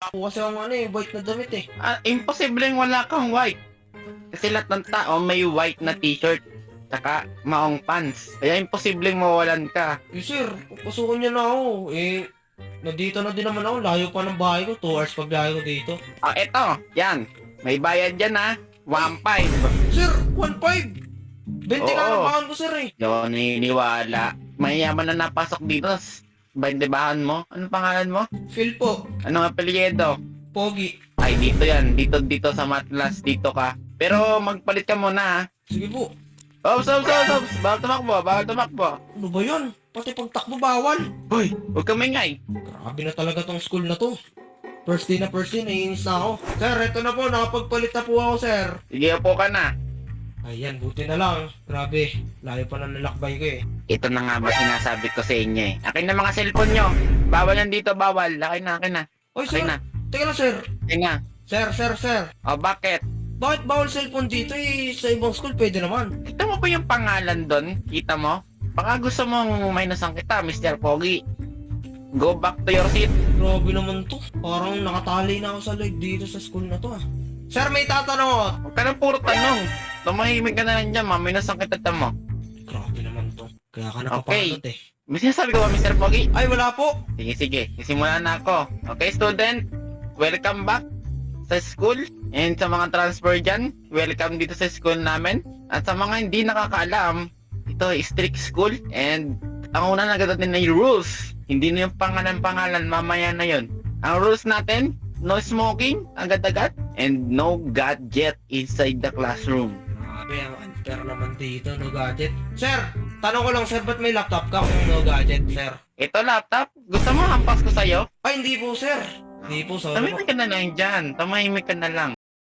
Ako kasi ang white na damit eh. Imposibleng wala kang white. Kasi lahat ng tao may white na t-shirt. Tsaka maong pants. Kaya imposibleng mawalan ka. Eh sir, pasukan niya na ako. Nandito na din naman ako. Layo pa ng bahay ko. 2 hours pa biyahe ko dito. Eto. Yan. May bayad dyan ha. 1.5. Sir, 1.5. 20 ka Oo. na bahan ko sir eh. Di ako naniniwala. Mayayaman na napasok dito. Baindebahan mo. Anong pangalan mo? Phil po. Anong apelyido? Pogi. Ay, dito yan. Dito sa Matlas. Dito ka. Pero magpalit ka muna ha. Sige po. Ops. Bawal tumakbo. Ano ba yun? Pati pagtakbo bawal. Hoy, huwag kang maingay. Grabe na talaga tong school na to. First day, naiinis na ako. Sir, eto na po. Nakapagpalit na po ako sir. Sige, upo ka na. Ayan, buti na lang. Grabe. Layo pa ng nalakbay ko eh. Ito na nga ba sinasabi ko sa inyo eh. Akin na mga cellphone nyo. Bawal yan dito, bawal. Akin na. Oy sir, Akin na. teka lang sir. Akin na. Sir. O, bakit? Bakit bawal cellphone dito eh? Sa ibang school pwede naman. Kita mo ba yung pangalan doon? Kita mo? Baka gusto mong minusan kita, Mr. Pogi. Go back to your seat. Grabe naman to. Parang nakatali na ako sa leg dito sa school na to ah. Sir, may tatanong ako. Huwag ka ng puro tanong. Tumahimik ka na lang dyan, minusan kita mo. Grabe naman to. Kaya ka Okay. nakapagod eh. May sinasabi ko ba, Mr. Pogi? Ay, wala po. Sige. Simulan na ako. Okay, student? Welcome back sa school. And sa mga transfer dyan, welcome dito sa school namin. At sa mga hindi nakakaalam, ito ay strict school. And ang una na natin na yung rules. Hindi na yung pangalan, mamaya na yon. Ang rules natin, no smoking, agad-agad. And no gadget inside the classroom. Grabe, ang unfair naman dito, no gadget. Sir, tanong ko lang sir, ba't may laptop ka kung no gadget, sir? Ito laptop, gusto mo hampas ko sa'yo? Ay, hindi po sir. Hindi po, sorry po. Tumahimik ka na lang dyan. Tumahimik ka na lang.